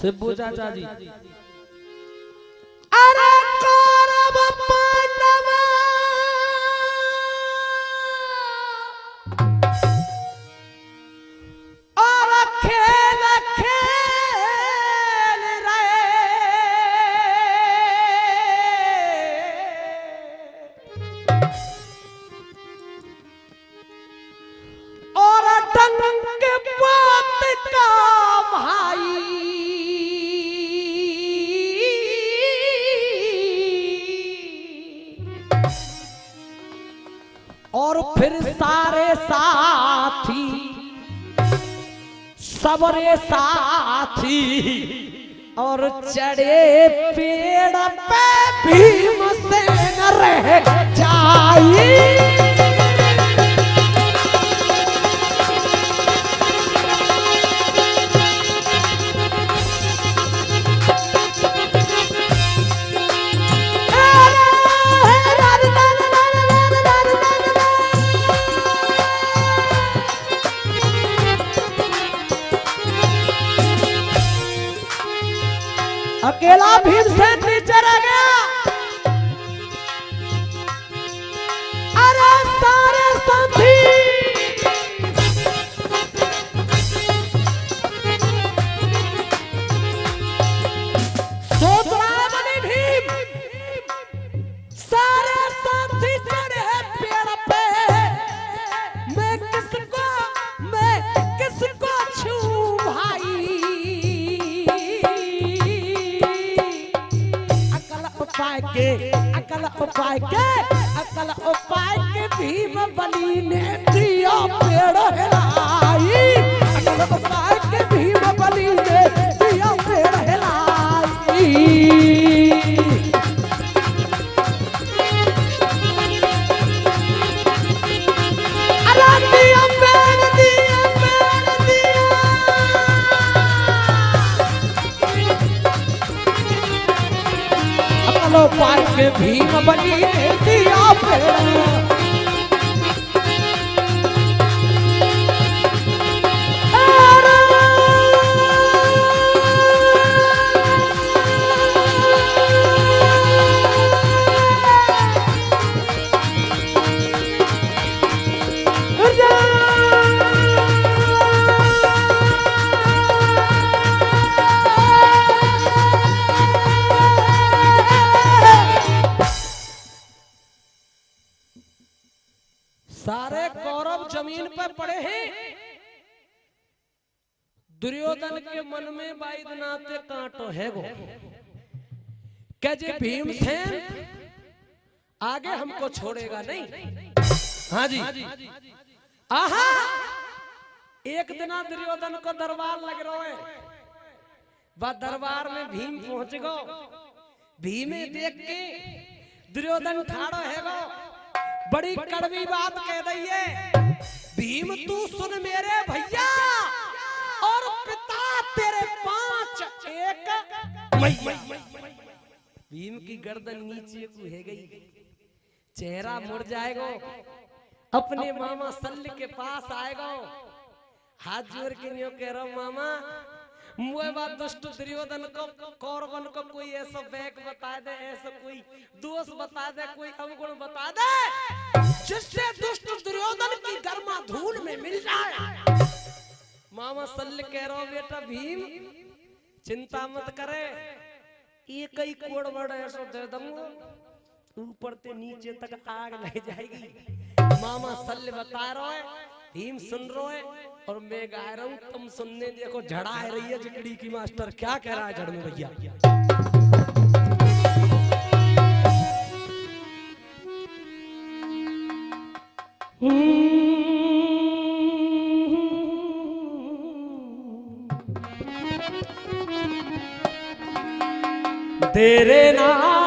शिबू चाचा जी। अरे कौरव पांडव और खेल खेल रहे और डंक बात का भाई और फिर सारे साथी सबरे साथी और चढ़े पेड़ पे भीमसेन रह जाई। अकेला भीमसेन नीचे रह गया। अरे सारे साथी सोच रहा है बने भीम, सारे साथी चढ़े पेड़ पे, मैं किसको छू भाई। अकल उपाय के भीम बली ने दिया पेड़ हिलाई। अकल उपाय के भीम बली ने दिया पेड़ हिलाई। अरे दिया पेड़ दिया अकल उपाय के भीम बली ने दिया पेड़। सारे कौरव जमीन पर पड़े हैं। दुर्योधन के मन में बाइदनाते कांटो है गो क्या जी भीमसेन आगे हमको छोड़ेगा नहीं। हाँ जी आहा एक दिन दुर्योधन को दरबार लग रहा है। वह दरबार में भीम पहुंच गो। भीमे देख के दुर्योधन ठाड़ो है गो, बड़ी कड़वी बात कह रही है। भीम तू सुन मेरे भैया और पिता तेरे 5 एक भीम की गर्दन नीचे को है गई, चेहरा मुड़ जाएगा। अपने मामा शल्य के पास आएगा, हाथ जोड़ के न्यों कह रहा मामा मुझे बात दुष्ट दुर्योधन को कौरवन को कोई ऐसा बैक बता दे, ऐसा कोई दोष बता दे, कोई अवगुण बता दे जिससे दुष्ट दुर्योधन की गर्मा धूल में मिल जाए। मामा शल्य कह रहा बेटा भीम चिंता मत करे, एक ही कोड़ बड़ ऐसा दे दूंगा ऊपर से नीचे तक आग लग जाएगी। मामा शल्य बता रहा है, भीम सुन रहा है और मैं गा रहा हूं, तुम सुनने देखो। झड़ा है रही है जिकड़ी की मास्टर क्या कह रहा है जड़ में भैया। तेरे नाम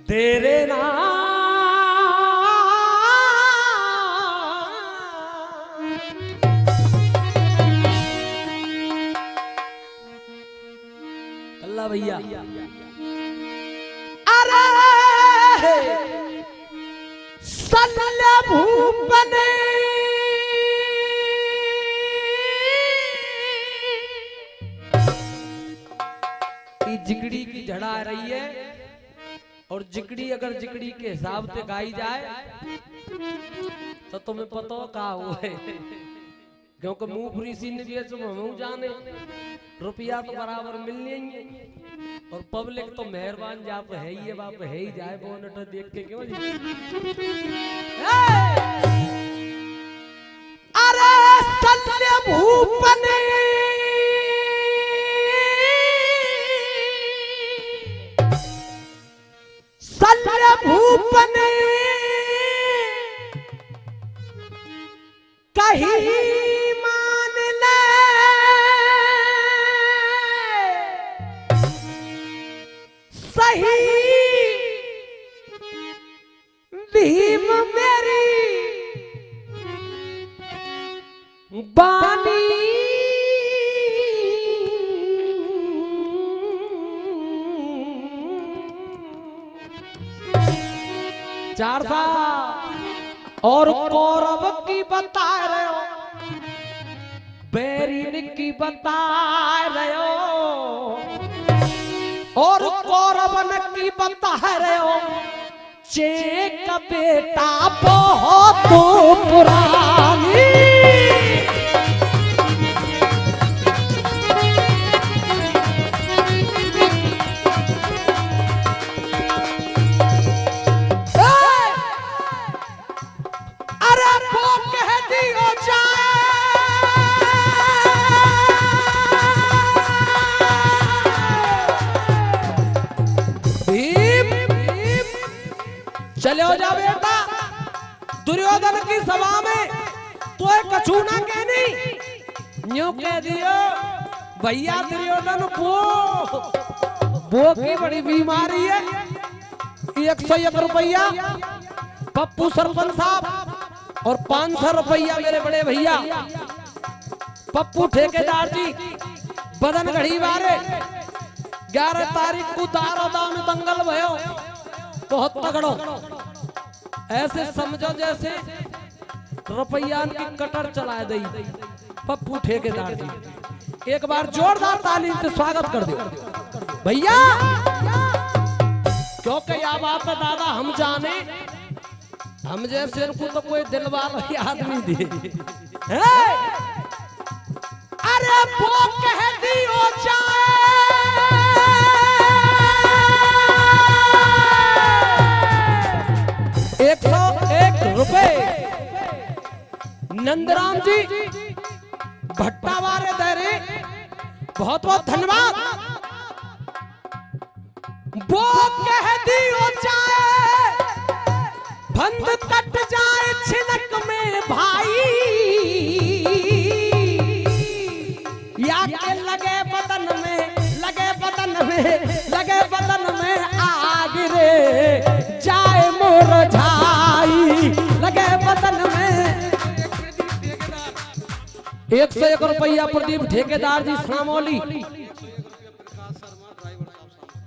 तेरे नाम अल्लाह भैया। अरे शल्य भूपने और जिकड़ी अगर जिकड़ी के हिसाब से गाई जाए तो तुम्हें पता का हुआ है, क्योंकि मुंह फ्री सी निवेश हम जाने रुपया तो बराबर मिल नहीं, और पब्लिक तो मेहरबान जाप है ही है, बाप है ही जाए बोनट देख के क्यों जी। अरे सत्य भूपने सत्य भूपने कहीं मान ले सही भीम मेरी बानी चार सा और कौरव की बता रहे हो, बैरीन की बता रहे हो, और कौरवन की बता रहे हो, चेक बेटा बहुत पुरानी चले हो जा बेटा दुर्योधन की सभा में तो कछु ना कहनी, न्यू कह दियो भैया दुर्योधन वो की बड़ी बीमारी है, 101 रुपया पप्पू सरपंच साहब और 500 रुपया मेरे बड़े भैया पप्पू ठेकेदार जी बदन घड़ी बारे 11 तारीख को दारोदा में दंगल भयो, बहुत तगड़ो, ऐसे समझो जैसे रुपया की कटर चला दी पप्पू ठेकेदार जी। एक बार जोरदार ताली से स्वागत कर दो भैया, क्योंकि या बाप दादा हम जाने हम जैसे इनको तो कोई दिल वाला आदमी दे। अरे वो कह दियो जाए 101 रुपए नंदराम जी भट्टा वाले दहरे, बहुत बहुत धन्यवाद। वो कह दियो जाए बंद कट जाए छिनक में भाई, या के लगे बदन में लगे बदन में लगे बदन में आग रे जाए मोर झाई, लगे बदन में 101 रुपया प्रदीप ठेकेदार जी सामोली,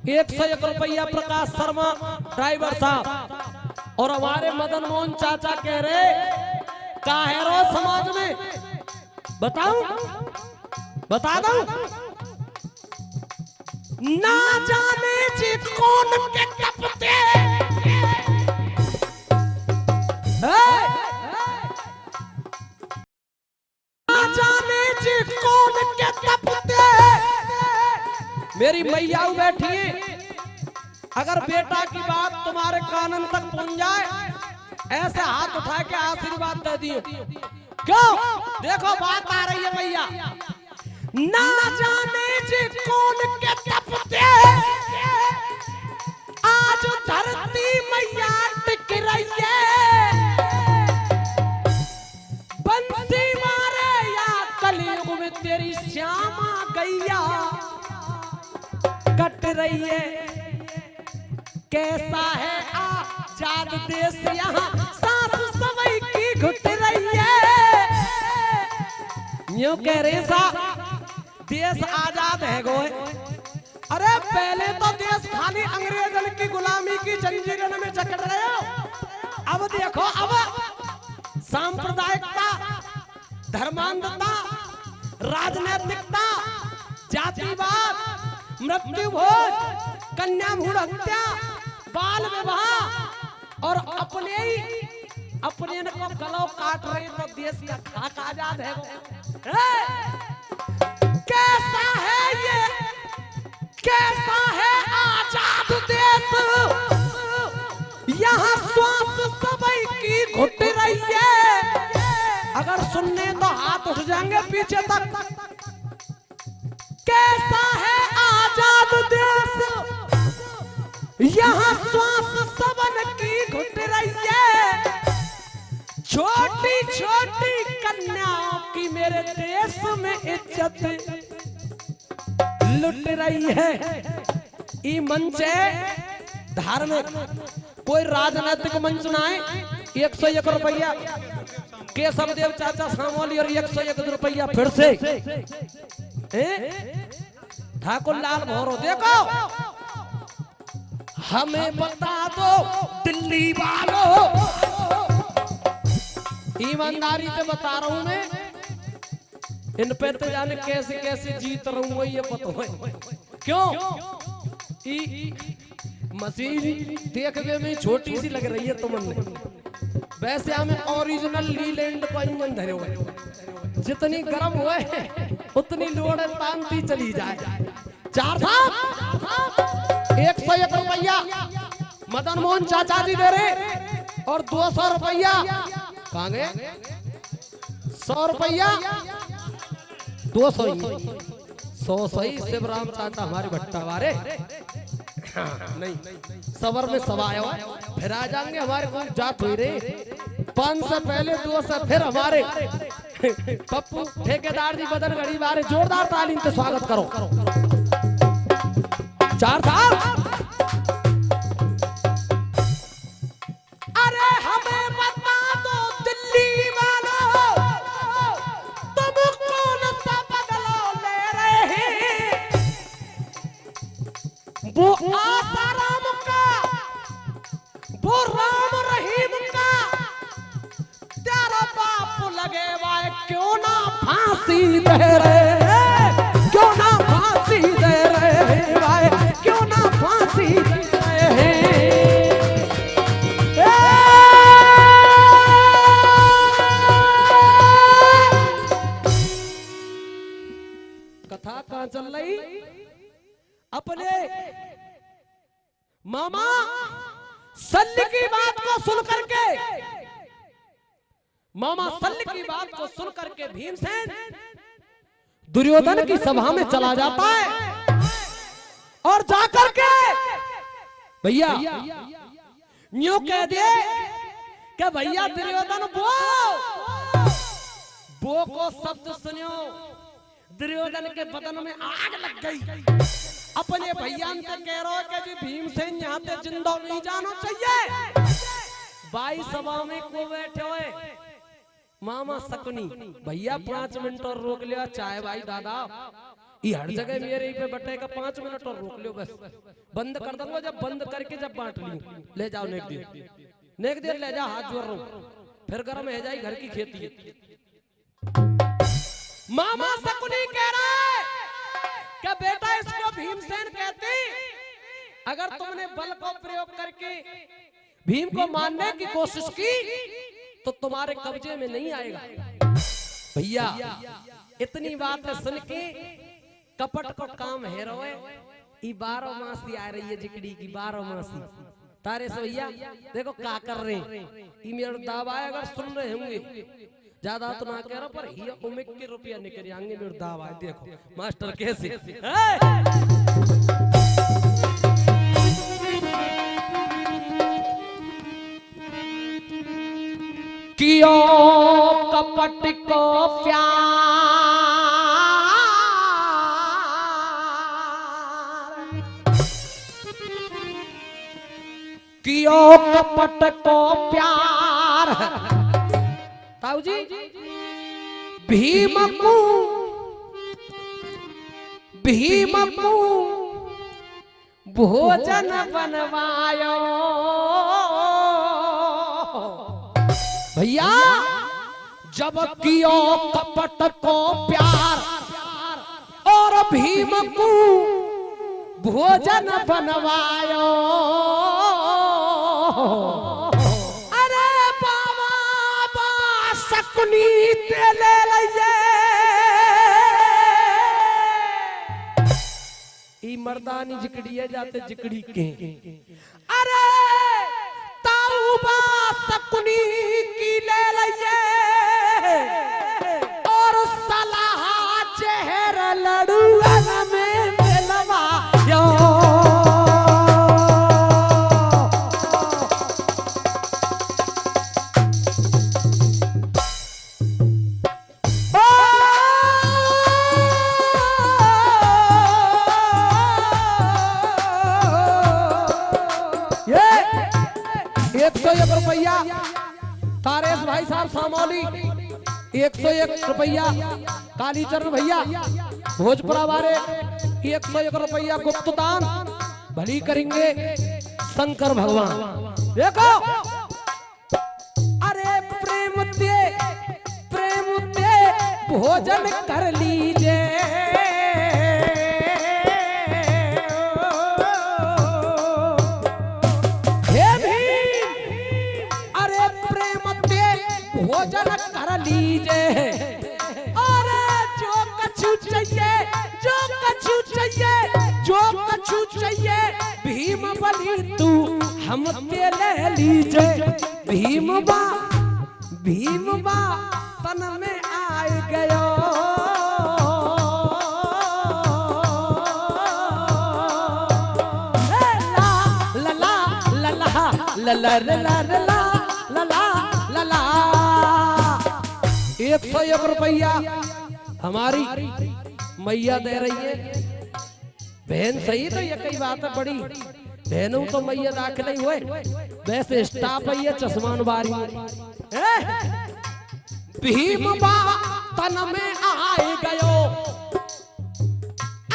101 रुपया प्रकाश शर्मा ड्राइवर साहब, और हमारे मदन मोहन चाचा कह रहे काहेरो समाज में बताऊं बता दूं ना जाने जी कौन के टपते ना जाने जी कौन के टपते। मेरी मैया बैठी है, अगर बेटा की बात तुम्हारे कानन तक पहुंच जाए ऐसे हाथ उठा के आशीर्वाद दे दियो। क्यों? देखो बात आ रही है भैया। ना जाने जी कौन के तपते आज धरती मैया टिक रही है, बंसी मारे या कलयुग में तेरी श्यामा गैया कट रही है। कैसा है आजाद देश यहाँ सांस सवई की घुट रही है। यूं कह रहे सा देश आजाद है गोए। अरे पहले तो देश खाली अंग्रेजन की गुलामी की जंजीरों में जकड़ रहे हो, अब देखो अब सांप्रदायिकता, धर्मांधता, राजनैतिकता, जातिवाद, मृत्यु भोज, कन्या भ्रूण हत्या, बाल विवाह और अपने को गलों काट रहे तो देश का खाक आजाद है कैसा है ये, कैसा है आजाद देश, यहाँ श्वास सभी की घुट रही है। अगर सुनने तो हाथ उठ जाएंगे पीछे तक। कैसा है आजाद देश, यहाँ श्वास सबन की घुट रही है। छोटी छोटी कन्याओं की मेरे देश में इज्जत लुट रही है। ये मंच है धार्मिक, कोई राजनीतिक मंच ना है। 101 रुपया केशवदेव चाचा सामोली और 101 रुपया फिर से ठाकुर लाल भौरो। देखो हमें बता दो दिल्ली वालों, ईमानदारी से बता रहा हूं मैं, इन पे तो जाने कैसे कैसे जीत रहा हूं ये पता है। क्यों मशीन देखने में छोटी सी लग रही है तुमने, वैसे हमें ओरिजिनल लीलैंड का इंजन धरे हुए, जितनी गर्म हुए उतनी लोड तानती चली जाए। 4 साहब 101 रुपया मदन मोहन चाचा जी दे रहे और 200 रुपया कहाँ गए, 100 रुपया 200 100 सही शिवराम चाचा हमारे भट्टा वाले। हाँ, नहीं सबर में सवाया फिर आ जाएंगे हमारे को जात हुई रे। 5 से पहले 2 से फिर हमारे पप्पू ठेकेदार जी बदन गढ़ी बारे जोरदार तालीम से स्वागत करो। 4 साल अरे हमें बता दो दिल्ली वालों, तुम कौन सा बदलाव ले रहे हैं। वो आसाराम का, वो राम रहीम का तेरा बाप लगे वाए, क्यों ना फांसी दे रहे, क्यों ना फांसी दे रहे वाए, क्यों ना फांसी दे रहे। कथा कहां चल रही, अपने मामा सल्ली की बात को सुन करके, मामा सल्ली की बात को सुन करके भीमसेन दुर्योधन की सभा में चला जाता है और जाकर के भैया यूं कह दे कि भैया दुर्योधन वो को शब्द सुनियो, दुर्योधन के बदन में आग लग गई। अपने भैया से कह रहा है कि भीमसेन यहाँ पे जिंदा नहीं जाना चाहिए। बाई सभा में को बैठे हुए मामा सकनी, भैया 5 मिनट और रोक लिया चाय भाई दादा, ये हर जगह मेरे पे बटे का 5 मिनट और रोक लियो, बस बंद कर दूंगा। जब बंद करके जब बांट लियो ले जाओ नेक देर ले जा, हाथ जोड़ रहा हूं, फिर गर्म है जाए घर की खेती। मामा सकनी कह रहा है कि बेटा इसको भीमसेन कहते, अगर तुमने बल को प्रयोग करके भीम को मारने की कोशिश की तो तुम्हारे कब्जे में नहीं आएगा। भैया इतनी बात सुन के कपट को काम है रोए, 12 मासी आ रही है जिकड़ी की 12 मासी तारे से। भैया देखो क्या कर रहे हैं, ये मेरा दावा है, अगर सुन रहे होंगे ज्यादा तो ना कह रहा पर ही उम्मीद के रुपया निकल आएंगे मेरे दावा है। देखो मास्टर कैसे कियो कपट को प्यार, कियो कपट को प्यार, ताऊ जी भीम को भोजन बनवायो। भैया जब कियो कपट को प्यार और भीम को भोजन बनवायो, अरे बाबा बा सकुनी तेले लइए ई मर्दानी जिकड़िए जाते जिकड़ी के अरे ताऊ बा सकुनी की ले लइए और सलाह चेहर लड़ुअन में मिलवा यो रुपया तारेश भाई साहब सामौली 101 रुपया कालीचरण भैया भोजपुरा वाले 101 रुपया गुप्तदान भली करेंगे शंकर भगवान। देखो अरे प्रेम ते भोजन कर लीजिए भोजन कर लीजिए और जो कछु चाहिए भीम बली तू हम ते ले लीजिए भीम बा तन में आए गयो ला ला ला ला ला ला ला ला 101 रुपया हमारी मैया दे रही है। बहन सही तो ये कई बात है बड़ी बहनों तो मैया दाखिल नहीं हुए वैसे स्टाफ है ये चश्मान बारी भीम बा तन में आए गयो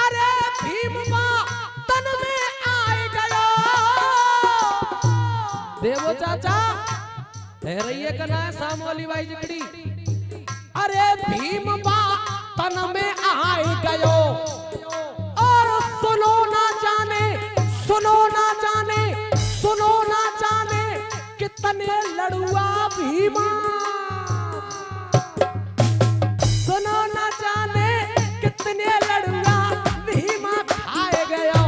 अरे भीम बा तन में आए गयो देवो चाचा दे रही है कना सामोली भाई जिकड़ी अरे भीम बा तन में आए गयो और सुनो ना जाने कितने लड़ुआ भीमा सुनो ना जाने कितने लड़ुआ भीमा खाए गयो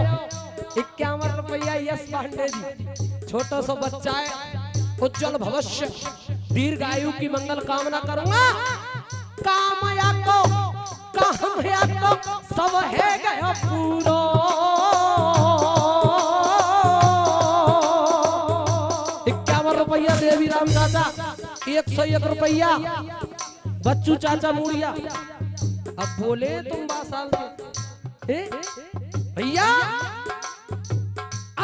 51 रुपया यश पांडे जी छोटा सा बच्चा है उज्जवल भविष्य दीर्घायु की मंगल कामना करूंगा कामया को सब है गया पूरा 51 रुपया देवी राम चाचा 101 रुपया बच्चू चाचा मुड़िया अब बोले तुम 12 साल के भैया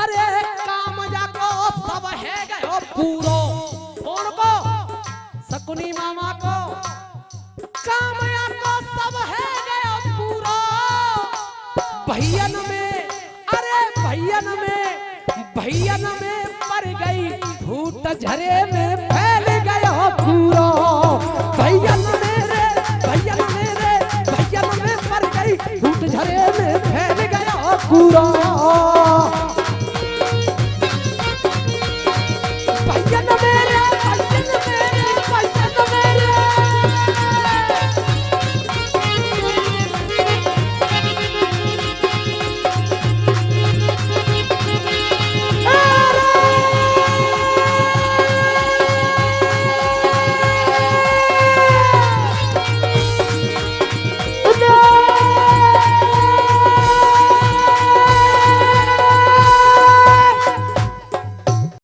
अरे कामया को सब है गया पूरा कौन को सकुनी मामा को कामया को सब है गया पूरा भैयन में पड़ गई फूट झरे में